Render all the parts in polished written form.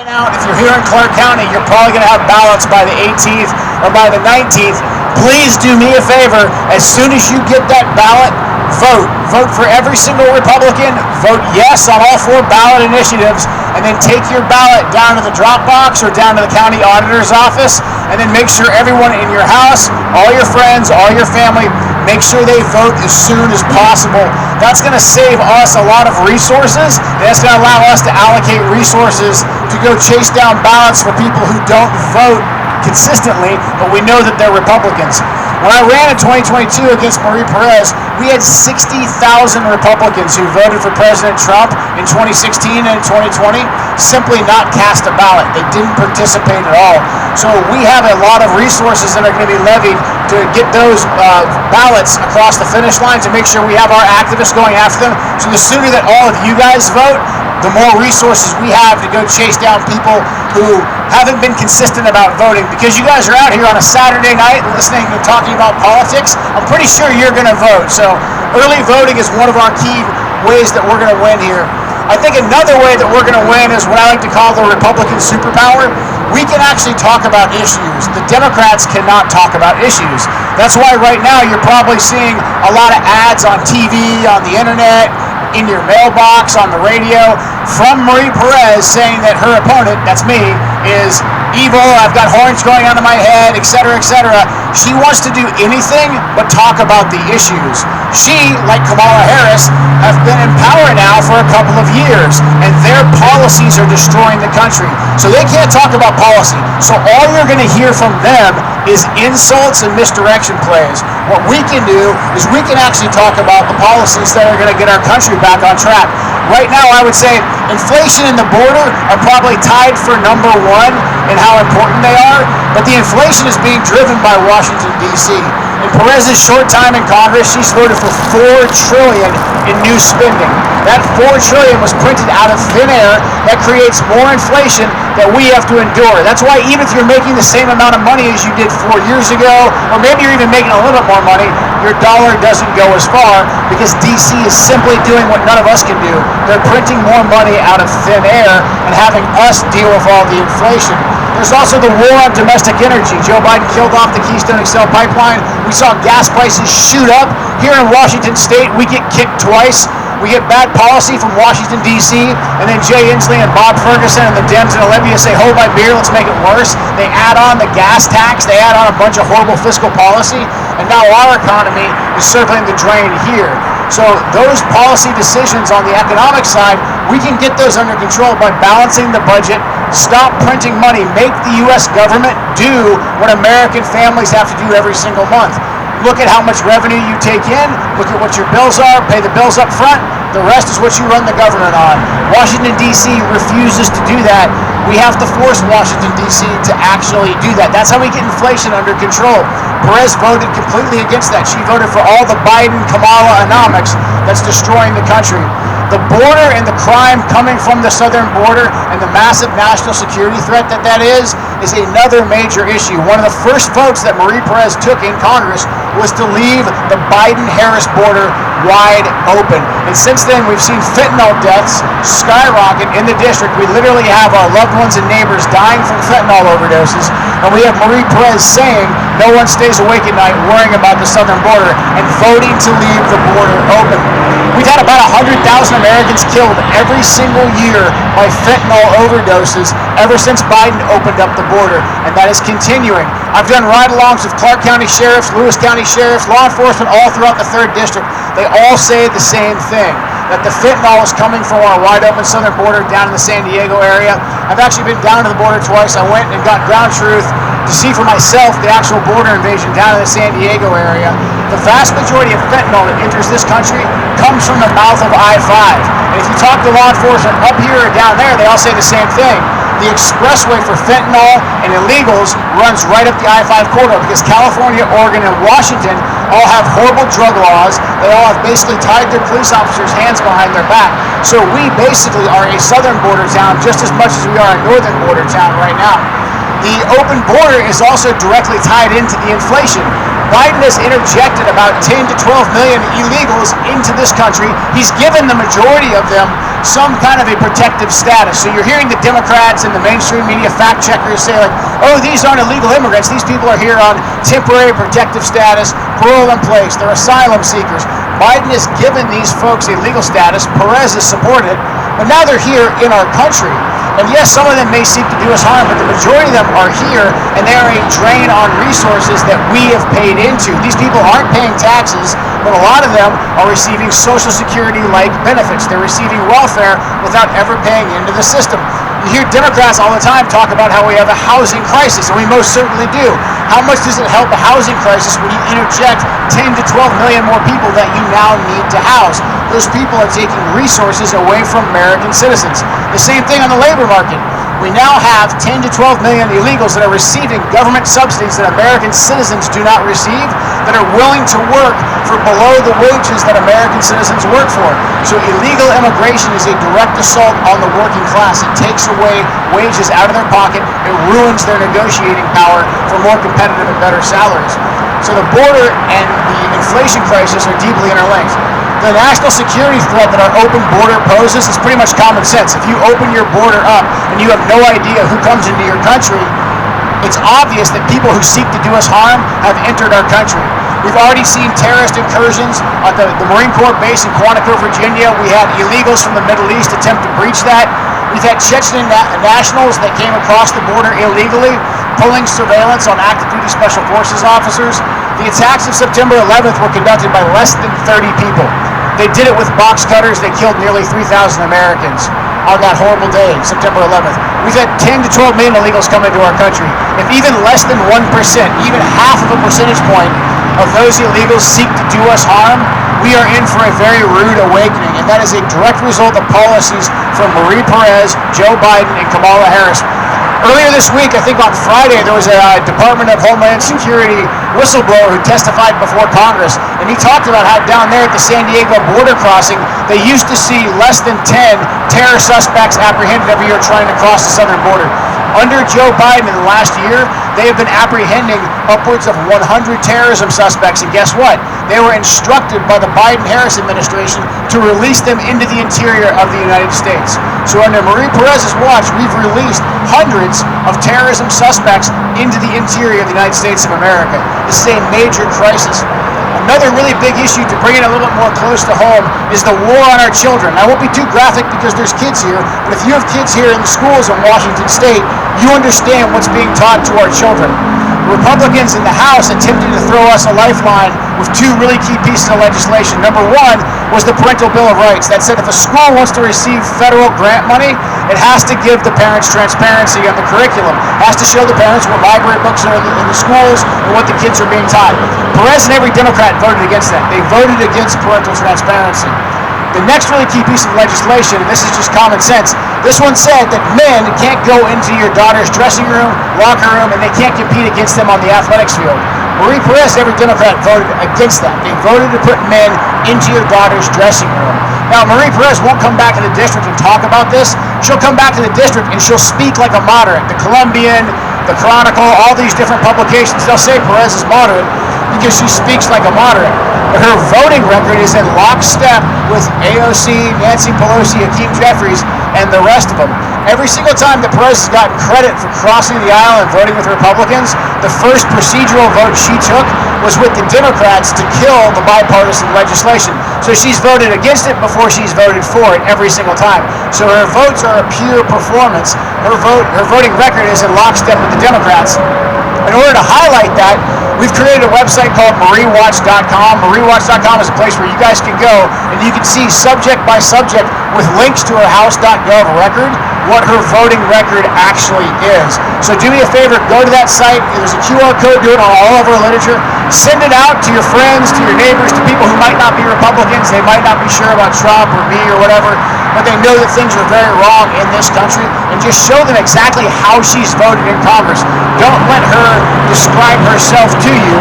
Out, if you're here in Clark County, you're probably going to have ballots by the 18th or by the 19th. Please do me a favor. As soon as you get that ballot, vote. Vote for every single Republican. Vote yes on all 4 ballot initiatives. And then take your ballot down to the drop box or down to the county auditor's office. And then make sure everyone in your house, all your friends, all your family, make sure they vote as soon as possible. That's going to save us a lot of resources. And it's going to allow us to allocate resources to go chase down ballots for people who don't vote consistently, but we know that they're Republicans. When I ran in 2022 against Marie Perez, we had 60,000 Republicans who voted for President Trump in 2016 and 2020 simply not cast a ballot. They didn't participate at all. So we have a lot of resources that are going to be levied to get those ballots across the finish line to make sure we have our activists going after them. So the sooner that all of you guys vote, the more resources we have to go chase down people who haven't been consistent about voting. Because you guys are out here on a Saturday night listening and talking about politics, I'm pretty sure you're going to vote. So early voting is one of our key ways that we're going to win here. I think another way that we're going to win is what I like to call the Republican superpower. We can actually talk about issues. The Democrats cannot talk about issues. That's why right now you're probably seeing a lot of ads on TV, on the internet, in your mailbox, on the radio, from Marie Perez saying that her opponent, that's me, is evil, I've got horns growing out of my head, etc., etc. She wants to do anything but talk about the issues. She, like Kamala Harris, have been in power now for a couple of years, and their policies are destroying the country. So they can't talk about policy. So all you're going to hear from them is insults and misdirection plays. What we can do is we can actually talk about the policies that are going to get our country back on track. Right now, I would say inflation and the border are probably tied for number 1 in how important they are, but the inflation is being driven by Washington, D.C. In Perez's short time in Congress, she's voted for $4 trillion in new spending. That $4 trillion was printed out of thin air. That creates more inflation that we have to endure. That's why even if you're making the same amount of money as you did 4 years ago, or maybe you're even making a little bit more money, your dollar doesn't go as far because D.C. is simply doing what none of us can do. They're printing more money out of thin air and having us deal with all the inflation. There's also the war on domestic energy. Joe Biden killed off the Keystone XL pipeline. We saw gas prices shoot up. Here in Washington State, we get kicked twice. We get bad policy from Washington, D.C., and then Jay Inslee and Bob Ferguson and the Dems in Olympia say, hold my beer, let's make it worse. They add on the gas tax. They add on a bunch of horrible fiscal policy, and now our economy is circling the drain here. So those policy decisions on the economic side, we can get those under control by balancing the budget, stop printing money, make the U.S. government do what American families have to do every single month. Look at how much revenue you take in, look at what your bills are, pay the bills up front, the rest is what you run the government on. Washington, D.C. refuses to do that. We have to force Washington, D.C. to actually do that. That's how we get inflation under control. Perez voted completely against that. She voted for all the Biden-Kamala-onomics that's destroying the country. The border and the crime coming from the southern border and the massive national security threat that is another major issue. One of the first votes that Marie Perez took in Congress was to leave the Biden-Harris border wide open. And since then, we've seen fentanyl deaths skyrocket in the district. We literally have our loved ones and neighbors dying from fentanyl overdoses. And we have Marie Perez saying no one stays awake at night worrying about the southern border and voting to leave the border open. We've had about 100,000 Americans killed every single year by fentanyl overdoses ever since Biden opened up the border, and that is continuing. I've done ride-alongs with Clark County sheriffs, Lewis County sheriffs, law enforcement all throughout the 3rd District. They all say the same thing, that the fentanyl is coming from our wide-open southern border down in the San Diego area. I've actually been down to the border twice. I went and got ground truth to see for myself the actual border invasion down in the San Diego area. The vast majority of fentanyl that enters this country comes from the mouth of I-5. And if you talk to law enforcement up here or down there, they all say the same thing. The expressway for fentanyl and illegals runs right up the I-5 corridor because California, Oregon, and Washington all have horrible drug laws. They all have basically tied their police officers' hands behind their back. So we basically are a southern border town just as much as we are a northern border town right now. The open border is also directly tied into the inflation. Biden has interjected about 10 to 12 million illegals into this country. He's given the majority of them some kind of a protective status. So you're hearing the Democrats and the mainstream media fact checkers say like, oh, these aren't illegal immigrants. These people are here on temporary protective status, parole in place. They're asylum seekers. Biden has given these folks a legal status. Perez has supported it. But now they're here in our country. And yes, some of them may seek to do us harm, but the majority of them are here, and they are a drain on resources that we have paid into. These people aren't paying taxes, but a lot of them are receiving Social Security-like benefits. They're receiving welfare without ever paying into the system. You hear Democrats all the time talk about how we have a housing crisis, and we most certainly do. How much does it help a housing crisis when you interject 10 to 12 million more people that you now need to house? Those people are taking resources away from American citizens. The same thing on the labor market. We now have 10 to 12 million illegals that are receiving government subsidies that American citizens do not receive, that are willing to work for below the wages that American citizens work for. So illegal immigration is a direct assault on the working class. It takes away wages out of their pocket. It ruins their negotiating power for more competitive and better salaries. So the border and the inflation crisis are deeply interlinked. The national security threat that our open border poses is pretty much common sense. If you open your border up and you have no idea who comes into your country, it's obvious that people who seek to do us harm have entered our country. We've already seen terrorist incursions at the Marine Corps base in Quantico, Virginia. We had illegals from the Middle East attempt to breach that. We've had Chechen nationals that came across the border illegally, pulling surveillance on active duty special forces officers. The attacks of September 11th were conducted by less than 30 people. They did it with box cutters. They killed nearly 3,000 Americans on that horrible day, September 11th. We've had 10 to 12 million illegals come into our country. If even less than 1%, even half of a percentage point of those illegals seek to do us harm, we are in for a very rude awakening. And that is a direct result of policies from Marie Perez, Joe Biden, and Kamala Harris. Earlier this week, I think on Friday, there was a Department of Homeland Security whistleblower who testified before Congress, and he talked about how down there at the San Diego border crossing, they used to see less than 10 terror suspects apprehended every year trying to cross the southern border. Under Joe Biden in the last year, they have been apprehending upwards of 100 terrorism suspects, and guess what? They were instructed by the Biden-Harris administration to release them into the interior of the United States. So under Marie Perez's watch, we've released hundreds of terrorism suspects into the interior of the United States of America. This is a major crisis. Another really big issue, to bring it a little bit more close to home, is the war on our children. I won't be too graphic because there's kids here, but if you have kids here in the schools in Washington State, you understand what's being taught to our children. Republicans in the House attempted to throw us a lifeline with two really key pieces of legislation. Number one was the Parental Bill of Rights. That said, if a school wants to receive federal grant money, it has to give the parents transparency on the curriculum. It has to show the parents what library books are in the schools and what the kids are being taught. Perez and every Democrat voted against that. They voted against parental transparency. The next really key piece of legislation, and this is just common sense, this one said that men can't go into your daughter's dressing room, locker room, and they can't compete against them on the athletics field. Marie Perez, every Democrat, voted against that. They voted to put men into your daughter's dressing room. Now, Marie Perez won't come back to the district and talk about this. She'll come back to the district and she'll speak like a moderate. The Columbian, the Chronicle, all these different publications, they'll say Perez is moderate because she speaks like a moderate. But her voting record is in lockstep with AOC, Nancy Pelosi, Hakeem Jeffries, and the rest of them. Every single time that Perez has gotten credit for crossing the aisle and voting with Republicans, the first procedural vote she took was with the Democrats to kill the bipartisan legislation. So she's voted against it before she's voted for it every single time. So her votes are a pure performance. Her voting record is in lockstep with the Democrats. In order to highlight that, we've created a website called MarieWatch.com. MarieWatch.com is a place where you guys can go and you can see subject by subject with links to her House.gov record what her voting record actually is. So do me a favor, go to that site. There's a QR code, do it on all of our literature. Send it out to your friends, to your neighbors, to people who might not be Republicans. They might not be sure about Trump or me or whatever, but they know that things are very wrong in this country, and just show them exactly how she's voted in Congress. Don't let her describe herself to you.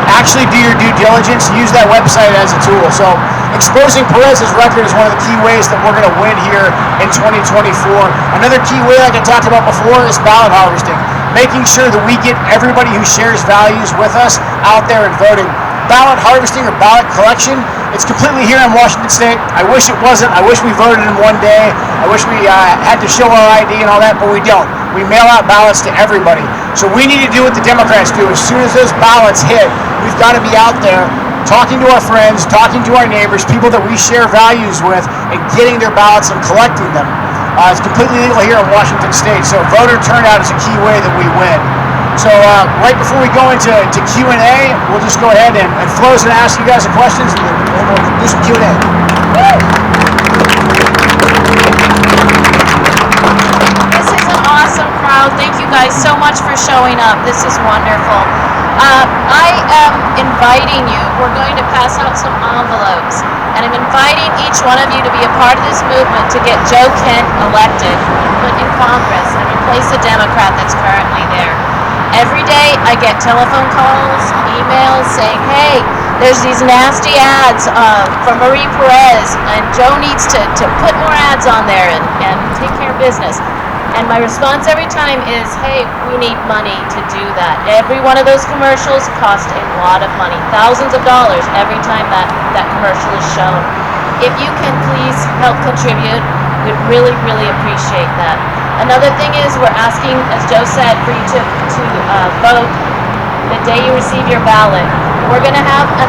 Actually do your due diligence. Use that website as a tool. So exposing Perez's record is one of the key ways that we're going to win here in 2024. Another key way, like I talked about before, is ballot harvesting. Making sure that we get everybody who shares values with us out there and voting. Ballot harvesting or ballot collection It's completely here in Washington State. I wish it wasn't. I wish we voted in one day. I wish we had to show our ID and all that, but we don't. We mail out ballots to everybody. So we need to do what the Democrats do. As soon as those ballots hit, we've got to be out there talking to our friends, talking to our neighbors, people that we share values with, and getting their ballots and collecting them. It's completely legal here in Washington State, so voter turnout is a key way that we win. So right before we go into Q&A, we'll just go ahead and Flo's going to ask you guys some questions, and then we'll do some Q&A. This is an awesome crowd. Thank you guys so much for showing up. This is wonderful. I am inviting you. We're going to pass out some envelopes, and I'm inviting each one of you to be a part of this movement to get Joe Kent elected and put in Congress and replace the Democrat that's currently there. Every day I get telephone calls, emails saying, hey, there's these nasty ads from Marie Perez, and Joe needs to put more ads on there and take care of business. And my response every time is, hey, we need money to do that. Every one of those commercials cost a lot of money, thousands of dollars every time that commercial is shown. If you can please help contribute, we'd really, really appreciate that. Another thing is we're asking, as Joe said, for you to vote the day you receive your ballot. We're going to have a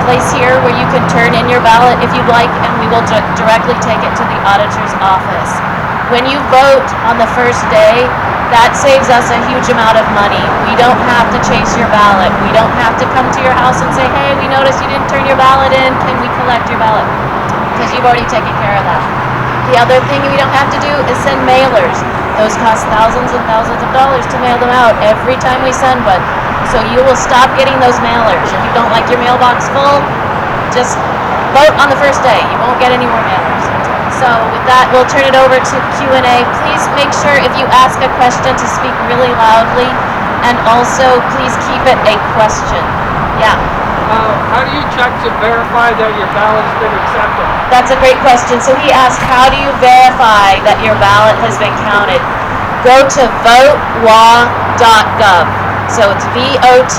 place here where you can turn in your ballot if you'd like, and we will directly take it to the auditor's office. When you vote on the first day, that saves us a huge amount of money. We don't have to chase your ballot. We don't have to come to your house and say, hey, we noticed you didn't turn your ballot in. Can we collect your ballot? Because you've already taken care of that. The other thing we don't have to do is send mailers. Those cost thousands and thousands of dollars to mail them out every time we send one. So you will stop getting those mailers. If you don't like your mailbox full, just vote on the first day. You won't get any more mailers. So with that, we'll turn it over to Q&A. Please make sure if you ask a question to speak really loudly, and also please keep it a question. Yeah. How do you check to verify that your ballot has been accepted? That's a great question. So he asked, how do you verify that your ballot has been counted? Go to votewa.gov. So it's votewa.gov.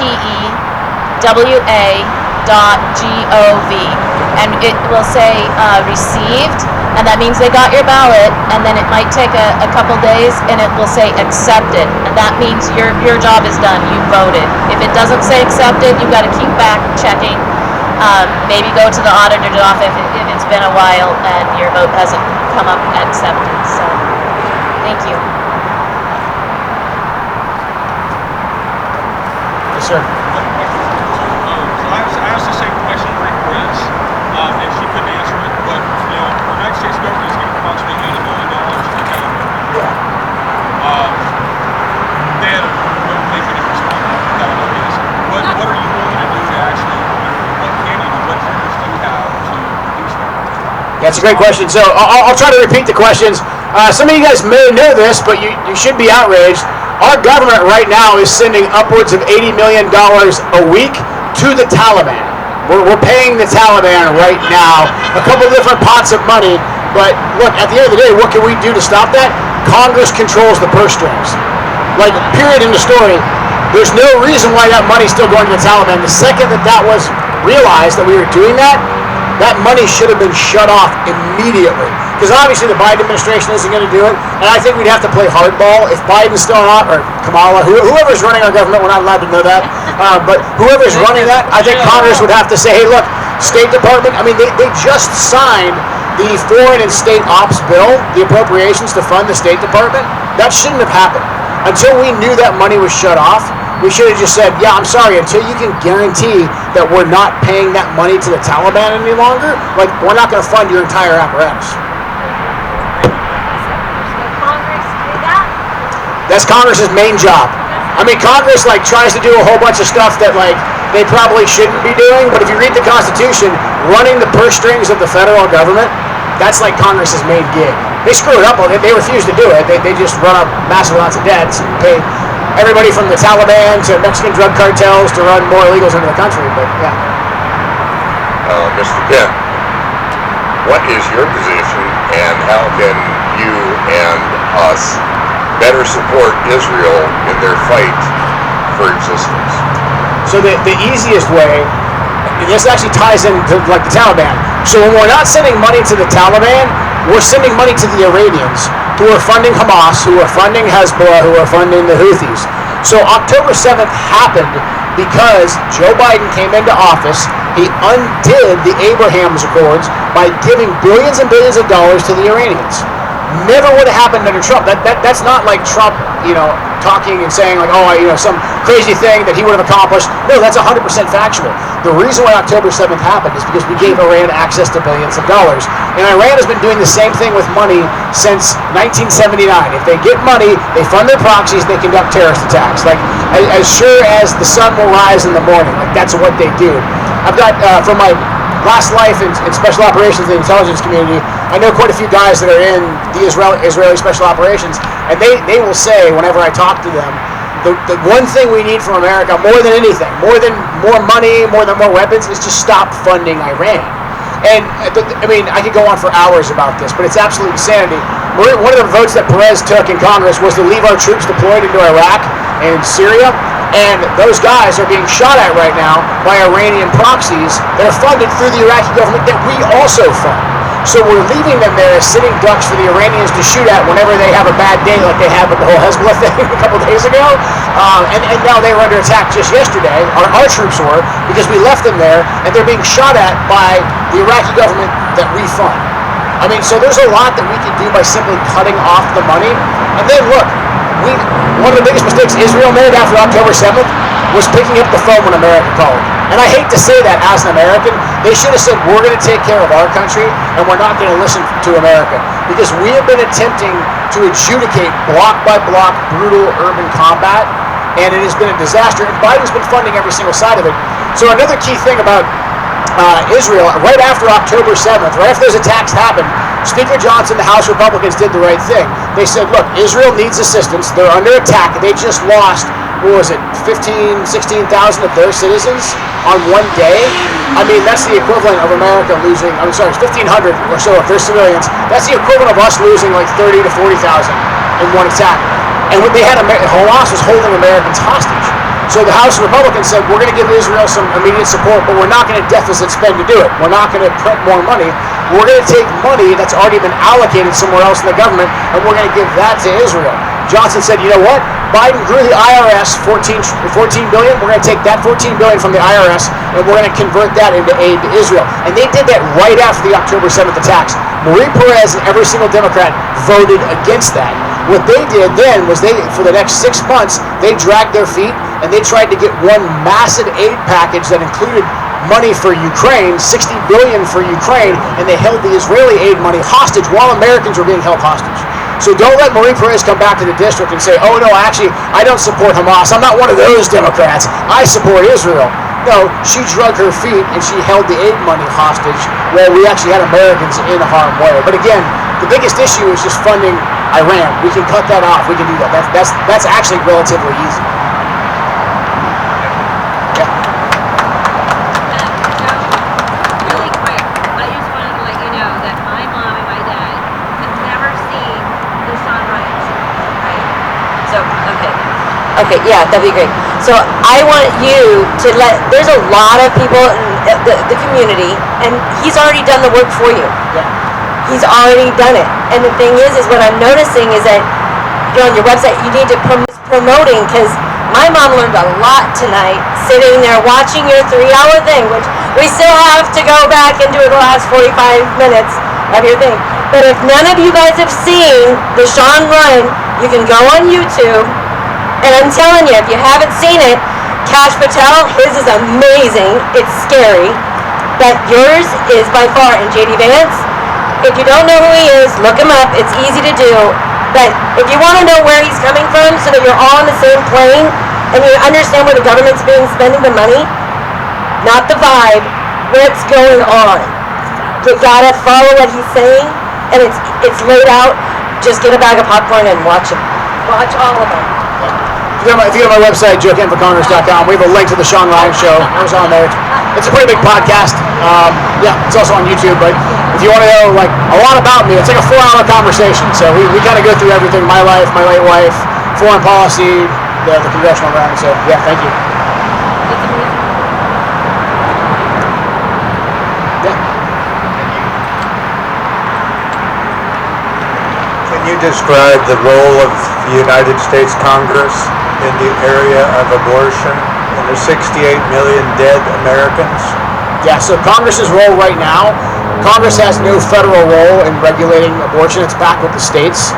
And it will say received, and that means they got your ballot, and then it might take a couple days, and it will say accepted, and that means your job is done. You voted. If it doesn't say accepted, you've got to keep back checking. Maybe go to the auditor's office if it's been a while and your vote hasn't come up accepted. So, thank you. Yes, sir. I asked the same question to Marie Perez, and she couldn't answer it. But the United States government is getting approximately $80 million to the Taliban. They had no make any response. What are you willing to do to actually? What can you do? What triggers do you have to do something? That's a great question. So I'll try to repeat the questions. Some of you guys may know this, but you should be outraged. Our government right now is sending upwards of $80 million a week to the Taliban. We're paying the Taliban right now a couple different pots of money, but look, at the end of the day, what can we do to stop that? Congress controls the purse strings. Like, period in the story. There's no reason why that money's still going to the Taliban. The second that was realized that we were doing that money should have been shut off immediately. Because obviously the Biden administration isn't going to do it, and I think we'd have to play hardball. If Biden's still not, or Kamala, whoever's running our government, we're not allowed to know that, but whoever's running that, I think Congress would have to say, hey, look, State Department, I mean, they just signed the Foreign and State Ops bill, the appropriations to fund the State Department. That shouldn't have happened. Until we knew that money was shut off, we should have just said, yeah, I'm sorry, until you can guarantee that we're not paying that money to the Taliban any longer, like, we're not going to fund your entire apparatus. That's Congress's main job. I mean, Congress tries to do a whole bunch of stuff that they probably shouldn't be doing, but if you read the Constitution, running the purse strings of the federal government, that's Congress's main gig. They screw it up. They refuse to do it. They just run up massive amounts of debts and pay everybody from the Taliban to Mexican drug cartels to run more illegals into the country. But yeah. Mr. Kent, what is your position, and how can you and us better support Israel in their fight for existence? So the easiest way this actually ties into like the Taliban. So when we're not sending money to the Taliban, we're sending money to the Iranians who are funding Hamas, who are funding Hezbollah, who are funding the Houthis. So October 7th happened because Joe Biden came into office. He undid the Abraham Accords by giving billions and billions of dollars to the Iranians. Never would have happened under Trump. That's not like Trump, talking and saying like, some crazy thing that he would have accomplished. No, that's 100% factual. The reason why October 7th happened is because we gave Iran access to billions of dollars. And Iran has been doing the same thing with money since 1979. If they get money, they fund their proxies, they conduct terrorist attacks. Like, as sure as the sun will rise in the morning, like that's what they do. I've got, from my last life in special operations and the intelligence community, I know quite a few guys that are in the Israeli special operations, and they will say whenever I talk to them, the one thing we need from America more than anything, more than more money, more than more weapons, is just stop funding Iran. And I could go on for hours about this, but it's absolute insanity. One of the votes that Perez took in Congress was to leave our troops deployed into Iraq and Syria. And those guys are being shot at right now by Iranian proxies that are funded through the Iraqi government that we also fund. So we're leaving them there as sitting ducks for the Iranians to shoot at whenever they have a bad day, like they had with the whole Hezbollah thing a couple days ago. And now they were under attack just yesterday. Our troops were, because we left them there, and they're being shot at by the Iraqi government that we fund. So there's a lot that we can do by simply cutting off the money. And then look, one of the biggest mistakes Israel made after October 7th was picking up the phone when America called. And I hate to say that as an American. They should have said, we're going to take care of our country and we're not going to listen to America. Because we have been attempting to adjudicate block by block brutal urban combat, and it has been a disaster. And Biden's been funding every single side of it. So another key thing about Israel, right after October 7th, right after those attacks happened, Speaker Johnson, the House Republicans, did the right thing. They said, look, Israel needs assistance. They're under attack. They just lost, 16,000 of their citizens on one day? That's the equivalent of America losing, 1,500 or so of their civilians. That's the equivalent of us losing like 30 to 40,000 in one attack. And what they had, Hamas was holding Americans hostage. So the House Republicans said, we're going to give Israel some immediate support, but we're not going to deficit spend to do it. We're not going to print more money. We're going to take money that's already been allocated somewhere else in the government, and we're going to give that to Israel. Johnson said, you know what? Biden grew the IRS $14 billion. We're going to take that $14 billion from the IRS, and we're going to convert that into aid to Israel. And they did that right after the October 7th attacks. Marie Perez and every single Democrat voted against that. What they did then was for the next 6 months, they dragged their feet and they tried to get one massive aid package that included money for Ukraine, $60 billion for Ukraine, and they held the Israeli aid money hostage while Americans were being held hostage. So don't let Marie Perez come back to the district and say, oh no, actually, I don't support Hamas. I'm not one of those Democrats. I support Israel. No, she drug her feet and she held the aid money hostage while we actually had Americans in harm's way. But again, the biggest issue is just funding Iran. We can cut that off. We can do that. That's actually relatively easy. Really quick, I just wanted to let you know that my mom and my dad have never seen the sunrise, right? So, okay, yeah, that'd be great. So I want you to there's a lot of people in the community, and he's already done the work for you. Yeah. He's already done it. And the thing is what I'm noticing is that on your website, you need to promoting, because my mom learned a lot tonight sitting there watching your 3-hour thing, which we still have to go back and do the last 45 minutes of your thing. But if none of you guys have seen the Sean Run, you can go on YouTube, and I'm telling you, if you haven't seen it, Cash Patel, his is amazing. It's scary. But yours is by far, and JD Vance, if you don't know who he is, look him up. It's easy to do. But if you want to know where he's coming from so that you're all on the same plane and you understand where the government's spending the money, not the vibe, what's going on. You gotta follow what he's saying, and it's laid out. Just get a bag of popcorn and watch it. Watch all of them. If you go to my website, joecampforcongress.com, we have a link to the Sean Ryan Show. I was on there. It's a pretty big podcast. It's also on YouTube, but if you want to know a lot about me, it's like a 4-hour conversation. So we kind of go through everything: my life, my late wife, foreign policy, the congressional round. So yeah, thank you. describe the role of the United States Congress in the area of abortion and the 68 million dead Americans? Yeah, so Congress's role right now, Congress has no federal role in regulating abortion. It's back with the states.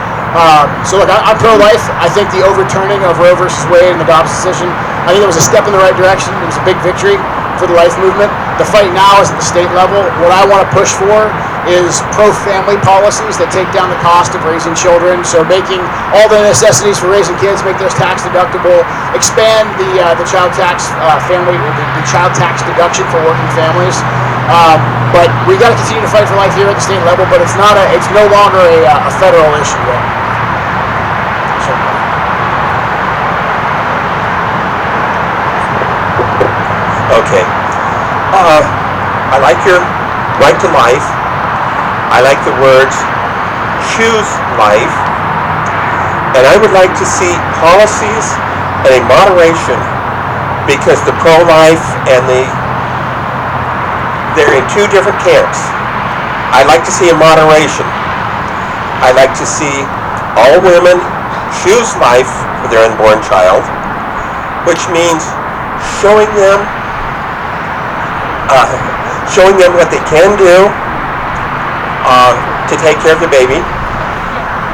So look, I'm pro-life. I think the overturning of Roe versus Wade and the Dobbs decision, I think it was a step in the right direction. It was a big victory for the life movement. The fight now is at the state level. What I want to push for is pro-family policies that take down the cost of raising children. So making all the necessities for raising kids, make those tax deductible, expand the child tax the child tax deduction for working families. But we got to continue to fight for life here at the state level. But it's no longer a federal issue yet. Okay. I like your right to life. I like the words choose life. And I would like to see policies and a moderation, because the pro-life and they're in two different camps. I'd like to see a moderation. I'd like to see all women choose life for their unborn child, which means showing them what they can do to take care of the baby.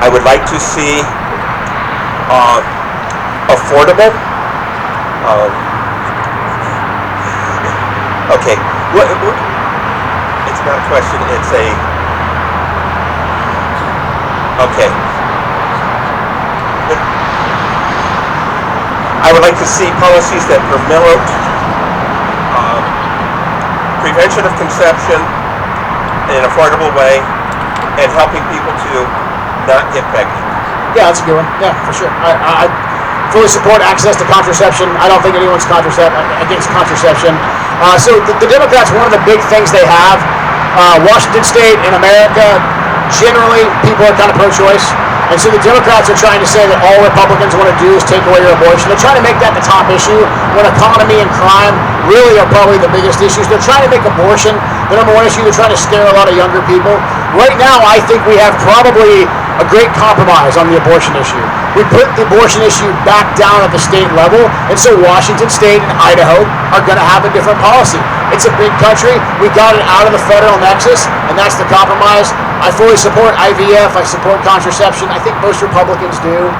I would like to see affordable. Okay, it's not a question. It's a okay. I would like to see policies that promote prevention of conception in an affordable way and helping people to not get pregnant. Yeah, that's a good one. Yeah, for sure. I fully support access to contraception. I don't think anyone's against contraception. So the Democrats, one of the big things they have, Washington State and America, generally people are kind of pro-choice. And so the Democrats are trying to say that all Republicans want to do is take away your abortion. They're trying to make that the top issue when economy and crime really are probably the biggest issues. They're trying to make abortion the number one issue. They're trying to scare a lot of younger people. Right now, I think we have probably a great compromise on the abortion issue. We put the abortion issue back down at the state level, and so Washington State and Idaho are going to have a different policy. It's a big country. We got it out of the federal nexus, and that's the compromise. I fully support IVF. I support contraception. I think most Republicans do.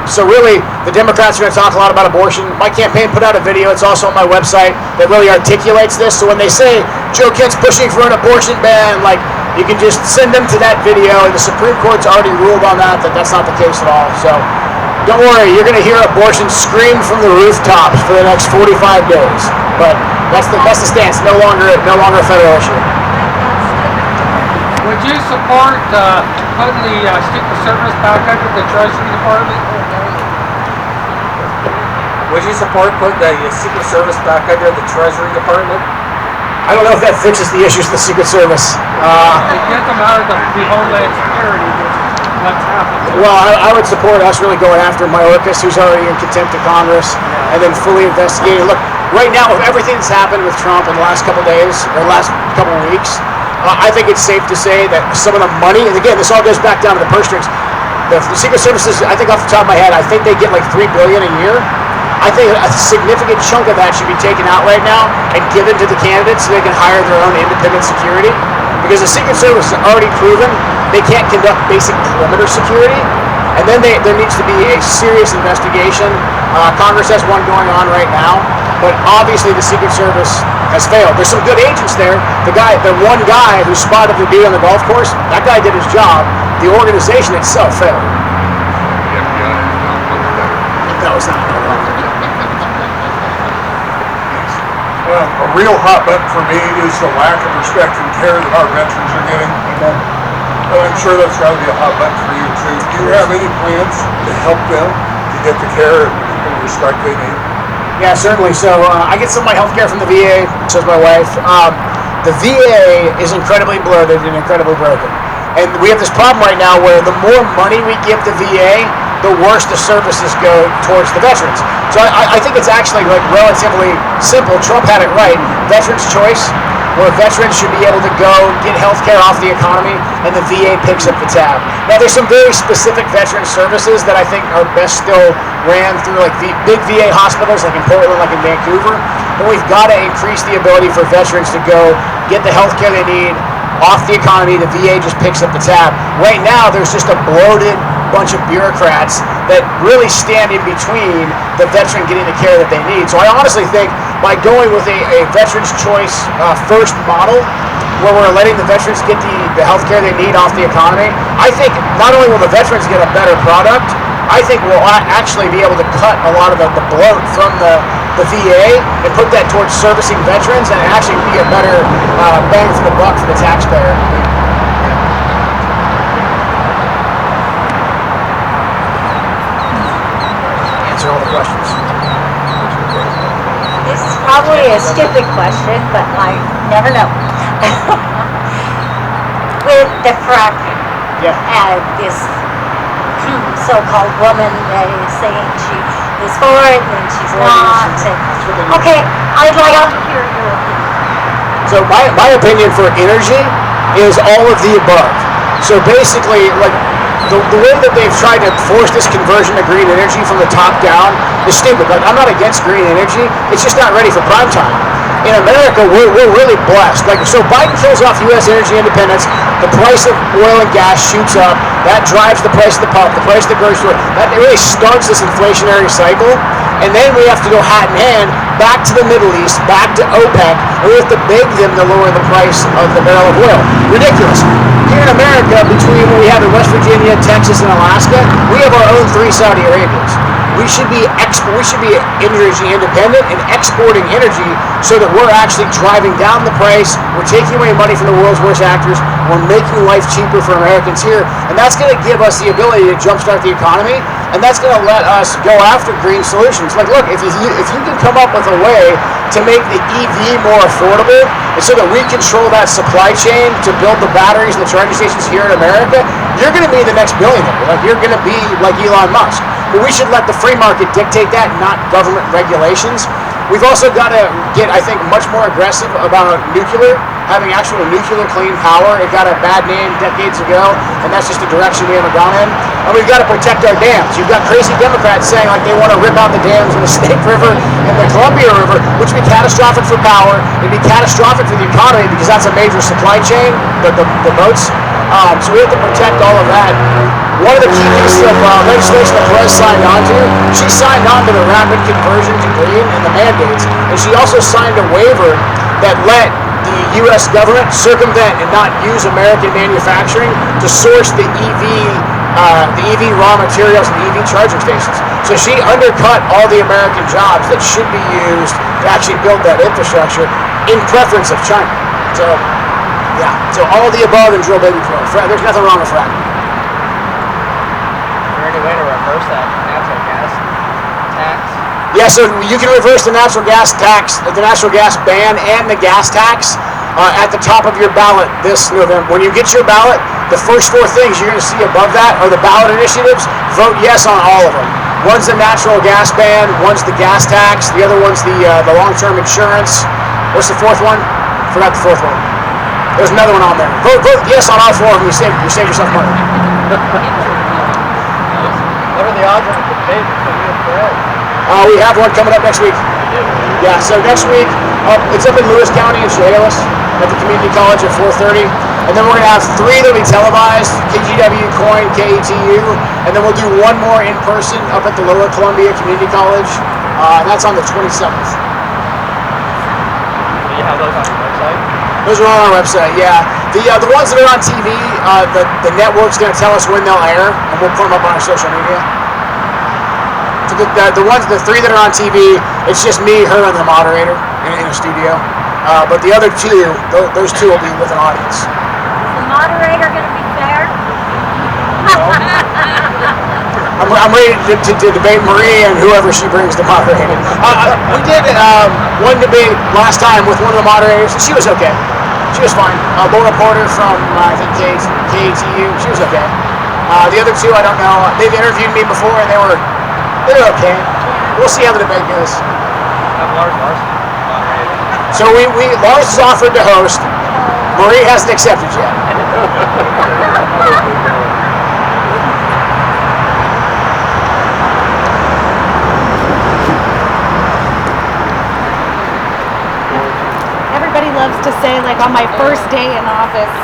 So really, the Democrats are going to talk a lot about abortion. My campaign put out a video. It's also on my website that really articulates this. So when they say Joe Kent's pushing for an abortion ban, like, you can just send them to that video, and the Supreme Court's already ruled on that's not the case at all. So don't worry, you're going to hear abortion screamed from the rooftops for the next 45 days. But that's the stance. No longer a federal issue. Would you support putting the Secret Service back under the Treasury Department? Would you support putting the Secret Service back under the Treasury Department? I don't know if that fixes the issues of the Secret Service. To get them out of the Homeland Security, what's happening? Well, I would support us really going after Mayorkas, who's already in contempt of Congress, and then fully investigating. Look, right now, with everything that's happened with Trump in the last couple of days, or last couple of weeks, I think it's safe to say that some of the money, and again, this all goes back down to the purse strings. The Secret Service is, I think off the top of my head, I think they get like $3 billion a year. I think a significant chunk of that should be taken out right now and given to the candidates so they can hire their own independent security. Because the Secret Service has already proven they can't conduct basic perimeter security. And then there needs to be a serious investigation. Congress has one going on right now. But obviously the Secret Service has failed. There's some good agents there. The one guy who spotted the bee on the golf course, that guy did his job. The organization itself failed. The FBI is not much better. No, it's not. A real hot button for me is the lack of respect and care that our veterans are getting. And I'm sure that's got to be a hot button for you too. Do you have any plans to help them to get the care and respect they need? Yeah, certainly. So I get some of my health care from the VA, so does my wife. The VA is incredibly bloated and incredibly broken. And we have this problem right now where the more money we give the VA, the worse the services go towards the veterans. So I think it's actually like relatively simple. Trump had it right. Veterans choice. where veterans should be able to go get health care off the economy and the VA picks up the tab. Now there's some very specific veteran services that I think are best still ran through like big VA hospitals like in Portland, like in Vancouver, but we've got to increase the ability for veterans to go get the health care they need off the economy. The VA just picks up the tab. Right now there's just a bloated bunch of bureaucrats that really stand in between the veteran getting the care that they need. So I honestly think by going with a veterans choice first model, where we're letting the veterans get the health care they need off the economy, I think not only will the veterans get a better product, I think we'll actually be able to cut a lot of the bloat from the VA and put that towards servicing veterans, and actually be a better bang for the buck for the taxpayer. Answer all the questions. This is probably a stupid question, but I never know. With the fracking, this so-called woman that is saying she is for it and she's not. Okay, I'd like to hear your opinion. So my opinion for energy is all of the above. So basically, like the way that they've tried to force this conversion to green energy from the top down is stupid. Like, I'm not against green energy, it's just not ready for prime time. In America, we're really blessed. Like, so Biden kills off U.S. energy independence, the price of oil and gas shoots up, that drives the price of the pump, the price of the grocery store. That really starts this inflationary cycle, and then we have to go hat in hand back to the Middle East, back to OPEC, and we have to beg them to lower the price of the barrel of oil. Ridiculous. Here in America, between what we have in West Virginia, Texas, and Alaska, we have our own 3 Saudi Arabias. We should be energy independent and exporting energy so that we're actually driving down the price, we're taking away money from the world's worst actors, we're making life cheaper for Americans here, and that's going to give us the ability to jumpstart the economy, and that's going to let us go after green solutions. Like, look, if you can come up with a way to make the EV more affordable, and so that we control that supply chain to build the batteries and the charging stations here in America, you're going to be the next billionaire. Like, you're going to be like Elon Musk. But we should let the free market dictate that, not government regulations. We've also got to get, I think, much more aggressive about nuclear, having actual nuclear clean power. It got a bad name decades ago, and that's just the direction we haven't gone in. And we've got to protect our dams. You've got crazy Democrats saying like they want to rip out the dams in the Snake River and the Columbia River, which would be catastrophic for power. It'd be catastrophic for the economy because that's a major supply chain, the boats. So we have to protect all of that. One of the key pieces of legislation that Perez signed on to, she signed on to the rapid conversion to green and the mandates, and she also signed a waiver that let the U.S. government circumvent and not use American manufacturing to source the EV raw materials and EV charging stations. So she undercut all the American jobs that should be used to actually build that infrastructure in preference of China. So, yeah, so all of the above and drill baby drill. There's nothing wrong with fracking. Way to reverse that natural gas tax? Yeah, so you can reverse the natural gas tax, the natural gas ban, and the gas tax at the top of your ballot this November. When you get your ballot, the first 4 things you're going to see above that are the ballot initiatives. Vote yes on all of them. One's the natural gas ban, one's the gas tax, the other one's the long-term insurance. What's the 4th one? Forgot the 4th one. There's another one on there. Vote yes on all 4 of them. You save yourself money. What are the odds of a debate between you and Perez? We have one coming up next week. Yeah, so next week, it's up in Lewis County in Chehalis at the community college at 4:30. And then we're going to have 3 that'll be televised, KGW, COIN, KETU. And then we'll do one more in person up at the Lower Columbia Community College. And that's on the 27th. Do you have those on your website? Those are on our website, yeah. The ones that are on TV, the network's going to tell us when they'll air, and we'll put them up on our social media. So the 3 that are on TV, it's just me, her, and the moderator in a studio. But the other 2, those 2 will be with an audience. Is the moderator going to be fair? I'm ready to debate Marie and whoever she brings to moderate. We did one debate last time with one of the moderators, and she was okay. She was fine. Laura Porter from, I think, KETU, she was okay. The other 2, I don't know. They've interviewed me before, and they were okay. We'll see how the debate goes. Have Lars Larson moderated. So Lawrence has offered to host. Marie hasn't accepted yet. Everybody loves to say, like, on my first day in office.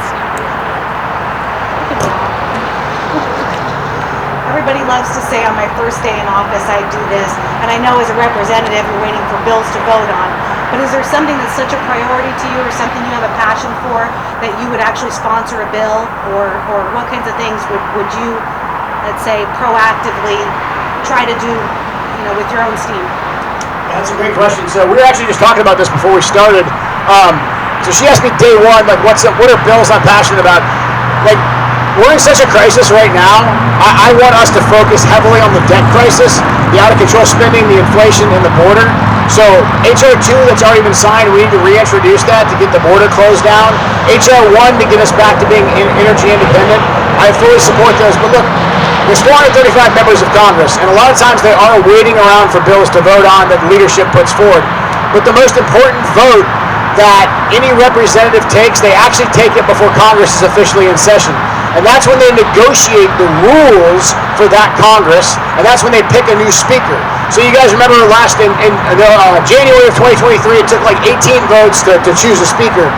Everybody loves to say on my first day in office I do this, and I know as a representative you're waiting for bills to vote on. But is there something that's such a priority to you, or something you have a passion for, that you would actually sponsor a bill, or what kinds of things would you, let's say, proactively try to do, with your own steam? That's a great question. So we were actually just talking about this before we started. So she asked me day one, like, what are bills I'm passionate about? Like, we're in such a crisis right now. I want us to focus heavily on the debt crisis, the out-of-control spending, the inflation, and the border. So HR 2 that's already been signed, we need to reintroduce that to get the border closed down. HR 1 to get us back to being energy independent. I fully support those. But look, there's 435 members of Congress, and a lot of times they are waiting around for bills to vote on that leadership puts forward. But the most important vote that any representative takes, they actually take it before Congress is officially in session. And that's when they negotiate the rules for that Congress, and that's when they pick a new speaker. So you guys remember in January of 2023, it took like 18 votes to choose a speaker.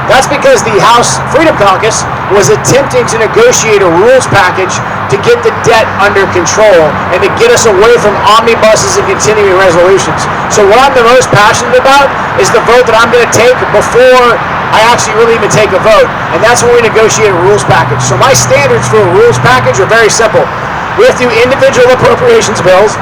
That's because the House Freedom Caucus was attempting to negotiate a rules package to get the debt under control and to get us away from omnibuses and continuing resolutions. So what I'm the most passionate about is the vote that I'm going to take before I actually really even take a vote, and that's when we negotiate a rules package. So my standards for a rules package are very simple. We have to do individual appropriations bills.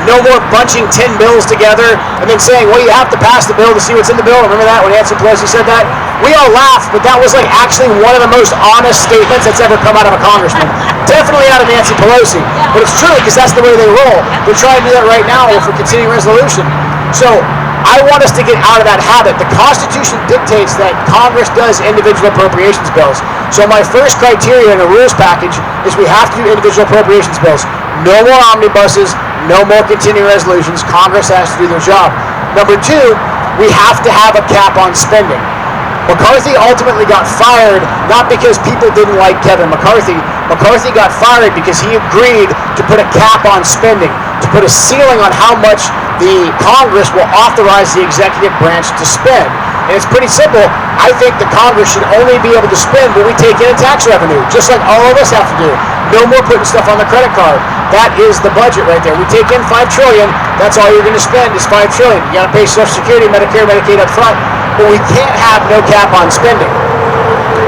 No more bunching 10 bills together and then saying, well, you have to pass the bill to see what's in the bill. Remember that when Nancy Pelosi said that? We all laughed, but that was like actually one of the most honest statements that's ever come out of a congressman. Definitely out of Nancy Pelosi. But it's true, because that's the way they roll. They're trying to do that right now for continuing resolution. So I want us to get out of that habit. The Constitution dictates that Congress does individual appropriations bills. So my first criteria in a rules package is we have to do individual appropriations bills. No more omnibuses, no more continuing resolutions. Congress has to do their job. Number two, we have to have a cap on spending. McCarthy ultimately got fired not because people didn't like Kevin McCarthy. McCarthy got fired because he agreed to put a cap on spending, to put a ceiling on how much the Congress will authorize the executive branch to spend. And it's pretty simple. I think the Congress should only be able to spend what we take in tax revenue, just like all of us have to do. No more putting stuff on the credit card. That is the budget right there. We take in $5 trillion. That's all you're going to spend is $5 trillion. You got to pay Social Security, Medicare, Medicaid up front. But we can't have no cap on spending.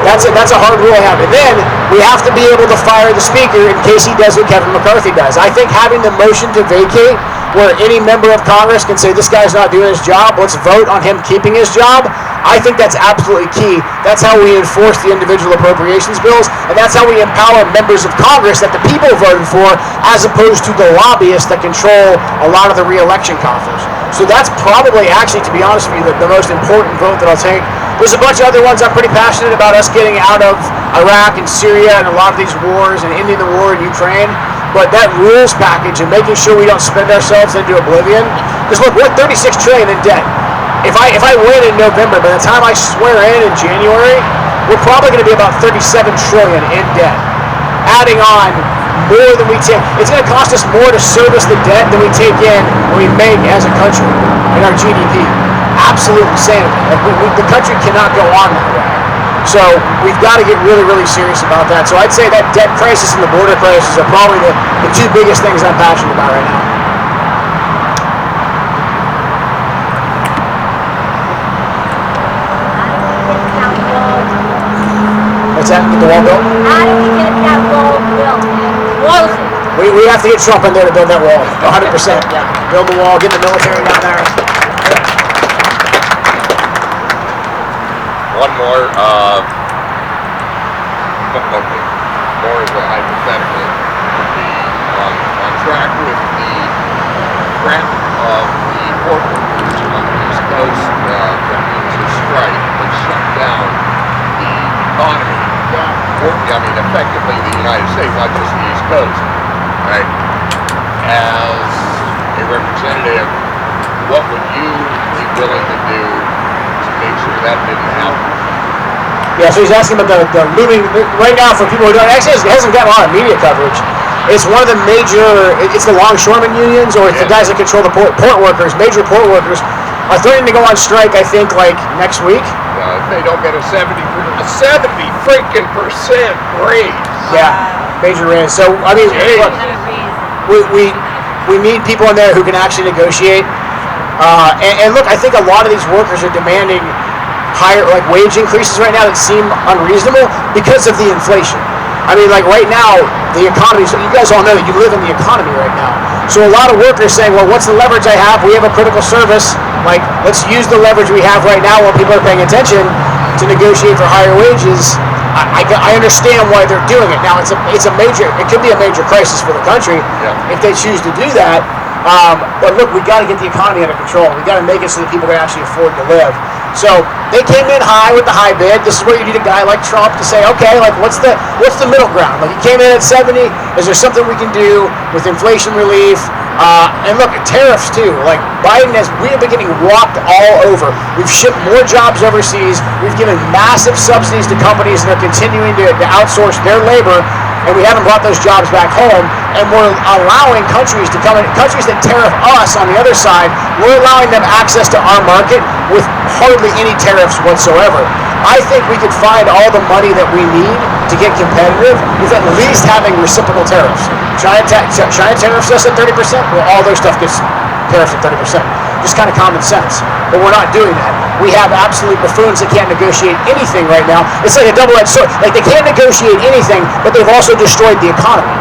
That's a hard rule to have. And then we have to be able to fire the speaker in case he does what Kevin McCarthy does. I think having the motion to vacate, where any member of Congress can say, this guy's not doing his job, let's vote on him keeping his job, I think that's absolutely key. That's how we enforce the individual appropriations bills, and that's how we empower members of Congress that the people voted for, as opposed to the lobbyists that control a lot of the re-election coffers. So that's probably, actually, to be honest with you, the most important vote that I'll take. There's a bunch of other ones I'm pretty passionate about, us getting out of Iraq and Syria and a lot of these wars, and ending the war in Ukraine. But that rules package and making sure we don't spend ourselves into oblivion. Because look, we're $36 trillion in debt. If I win in November, by the time I swear in January, we're probably going to be about $37 trillion in debt. Adding on more than we take. It's going to cost us more to service the debt than we take in when we make as a country in our GDP. Absolute insanity. The country cannot go on that way. So we've got to get really, really serious about that. So I'd say that debt crisis and the border crisis are probably the two biggest things I'm passionate about right now. What's that? Get the wall built? How do we get that wall built? We have to get Trump in there to build that wall. 100%. Yeah. Build the wall, get the military down there. One more, more as a hypothetical, to be on track with the threat of the port workers on the East Coast threatening to strike and shut down the economy. Effectively the United States, not just the East Coast. Right? As a representative, what would you be willing to do make sure that didn't happen. Yeah, so he's asking about the looming, right now for people who don't, actually it hasn't gotten a lot of media coverage. It's one of the major, it's the longshoreman unions, or it's the guys that control the port workers, major port workers, are threatening to go on strike, I think, like next week. If they don't get a 70% raise. Yeah, major raise. So, I mean, look, we need people in there who can actually negotiate. And look, I think a lot of these workers are demanding higher, like, wage increases right now that seem unreasonable because of the inflation. I mean, like, right now, the economy, so you guys all know that you live in the economy right now. So a lot of workers saying, well, what's the leverage I have? We have a critical service. Like, let's use the leverage we have right now while people are paying attention to negotiate for higher wages. I understand why they're doing it. Now, it could be a major crisis for the country if they choose to do that. But look, we got to get the economy under control. We got to make it so that people can actually afford to live. So they came in high with the high bid. This is where you need a guy like Trump to say, okay, like what's the middle ground? Like, he came in at 70. Is there something we can do with inflation relief? And look, tariffs too. Like, we have been getting walked all over. We've shipped more jobs overseas. We've given massive subsidies to companies that are continuing to outsource their labor, and we haven't brought those jobs back home. And we're allowing countries to come in, countries that tariff us on the other side, we're allowing them access to our market with hardly any tariffs whatsoever. I think we could find all the money that we need to get competitive with at least having reciprocal tariffs. China tariffs us at 30%, well, all their stuff gets tariffs at 30%. Just kind of common sense. But we're not doing that. We have absolute buffoons that can't negotiate anything right now. It's like a double-edged sword. Like, they can't negotiate anything, but they've also destroyed the economy.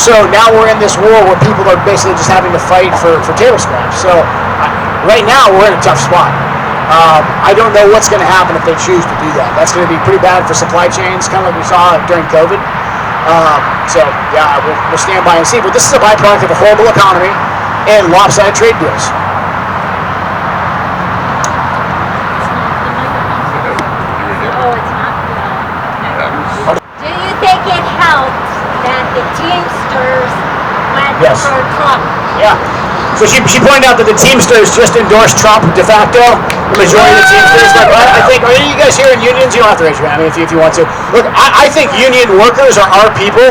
So now we're in this war where people are basically just having to fight for table scraps. So right now we're in a tough spot. I don't know what's going to happen if they choose to do that. That's going to be pretty bad for supply chains, kind of like we saw during COVID. So yeah, we'll stand by and see. But this is a byproduct of a horrible economy and lopsided trade deals. Do you think it helped that the Teamsters went for Trump? Yeah. So she pointed out that the Teamsters just endorsed Trump de facto. The majority of the Teamsters. Like, I think, are you guys here in unions? You don't have to raise your hand if you want to. Look, I think union workers are our people.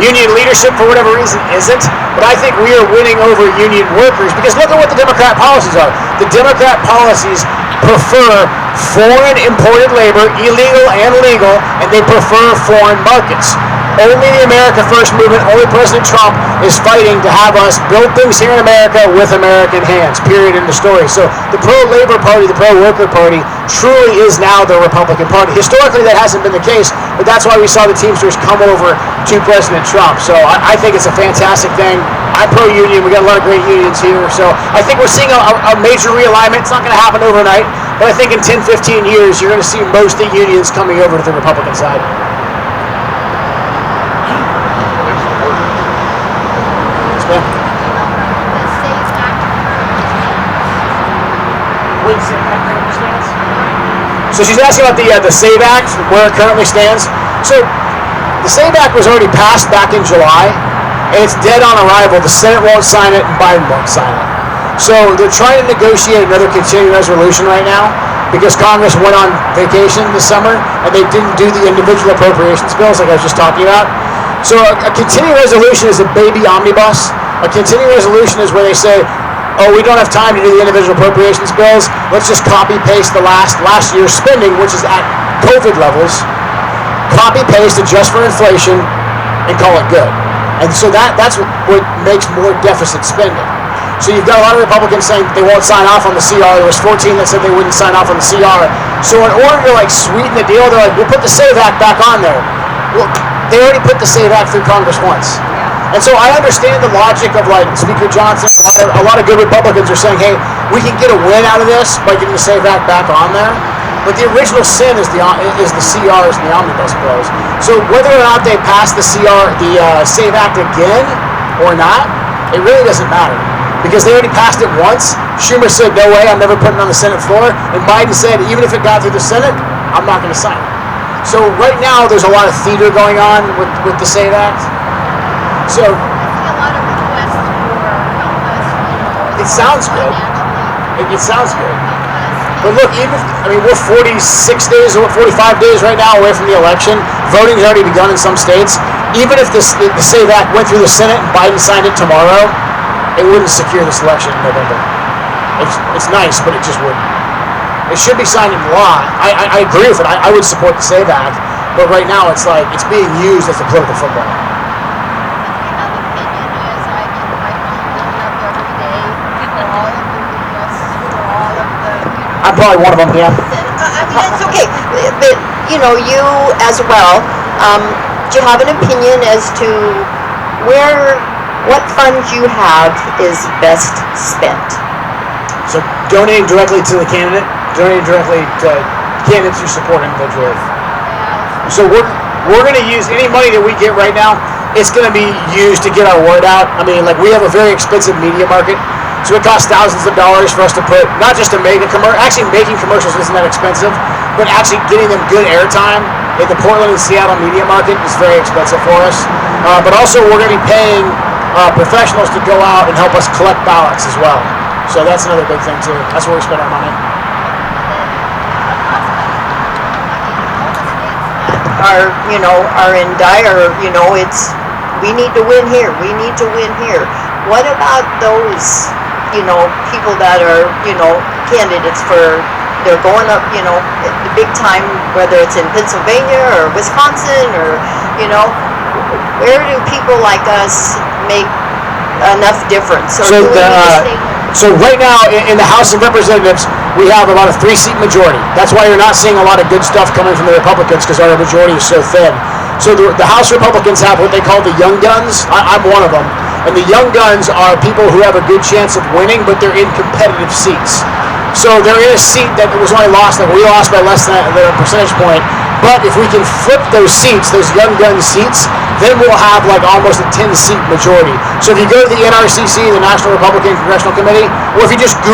Union leadership, for whatever reason, isn't. But I think we are winning over union workers because look at what the Democrat policies are. The Democrat policies prefer foreign imported labor, illegal and legal, and they prefer foreign markets. Only the America First movement, only President Trump is fighting to have us build things here in America with American hands, period, in the story. So the pro-labor party, the pro-worker party, truly is now the Republican Party. Historically, that hasn't been the case, but that's why we saw the Teamsters come over to President Trump. So I think it's a fantastic thing. I'm pro-union. We got a lot of great unions here. So I think we're seeing a major realignment. It's not going to happen overnight, but I think in 10, 15 years, you're going to see most of the unions coming over to the Republican side. So she's asking about the SAVE Act, where it currently stands. So the SAVE Act was already passed back in July, and it's dead on arrival. The Senate won't sign it, and Biden won't sign it. So they're trying to negotiate another continuing resolution right now because Congress went on vacation this summer, and they didn't do the individual appropriations bills like I was just talking about. So a continuing resolution is a baby omnibus. A continuing resolution is where they say, oh, we don't have time to do the individual appropriations bills. Let's just copy-paste the last year's spending, which is at COVID levels. Copy-paste, adjust for inflation, and call it good. And so that's what makes more deficit spending. So you've got a lot of Republicans saying they won't sign off on the CR. There was 14 that said they wouldn't sign off on the CR. So in order to sweeten the deal, they're like, we'll put the SAVE Act back on there. Well, they already put the SAVE Act through Congress once. And so I understand the logic of Speaker Johnson. A lot of good Republicans are saying, hey, we can get a win out of this by getting the SAVE Act back on there. But the original sin is the CRs and the omnibus bills. So whether or not they pass the SAVE Act again or not, it really doesn't matter. Because they already passed it once. Schumer said, no way, I'm never putting it on the Senate floor. And Biden said, even if it got through the Senate, I'm not going to sign it. So right now, there's a lot of theater going on with the SAVE Act. So I see a lot of requests for help us. It sounds good. It sounds good. Help us But look, we're 46 days or 45 days right now away from the election. Voting's already begun in some states. Even if the SAVE Act went through the Senate and Biden signed it tomorrow, it wouldn't secure this election in November. It's nice, but it just wouldn't. It should be signed into law. I agree with it. I would support the SAVE Act, but right now it's like it's being used as a political football. I'm probably one of them, yeah. It's okay. But, you know, you as well, do you have an opinion as to what funds you have is best spent? So donating directly to the candidate, donating directly to candidates you support individually. So we're going to use any money that we get right now, it's going to be used to get our word out. We have a very expensive media market. So it costs thousands of dollars for us to put, not just to make a commercial, actually making commercials isn't that expensive, but actually getting them good airtime in the Portland and Seattle media market is very expensive for us. But also we're going to be paying professionals to go out and help us collect ballots as well. So that's another big thing too. That's where we spend our money. Are in dire, we need to win here, we need to win here. What about those, people that are, candidates they're going up, the big time, whether it's in Pennsylvania or Wisconsin or, where do people like us make enough difference? Or So right now in the House of Representatives, we have about a 3-seat majority. That's why you're not seeing a lot of good stuff coming from the Republicans, because our majority is so thin. So the House Republicans have what they call the young guns. I'm one of them. And the young guns are people who have a good chance of winning, but they're in competitive seats. So they're in a seat that was only lost, we lost by less than a percentage point. But if we can flip those seats, those young gun seats, then we'll have almost a 10-seat majority. So if you go to the NRCC, the National Republican Congressional Committee, or if you just Google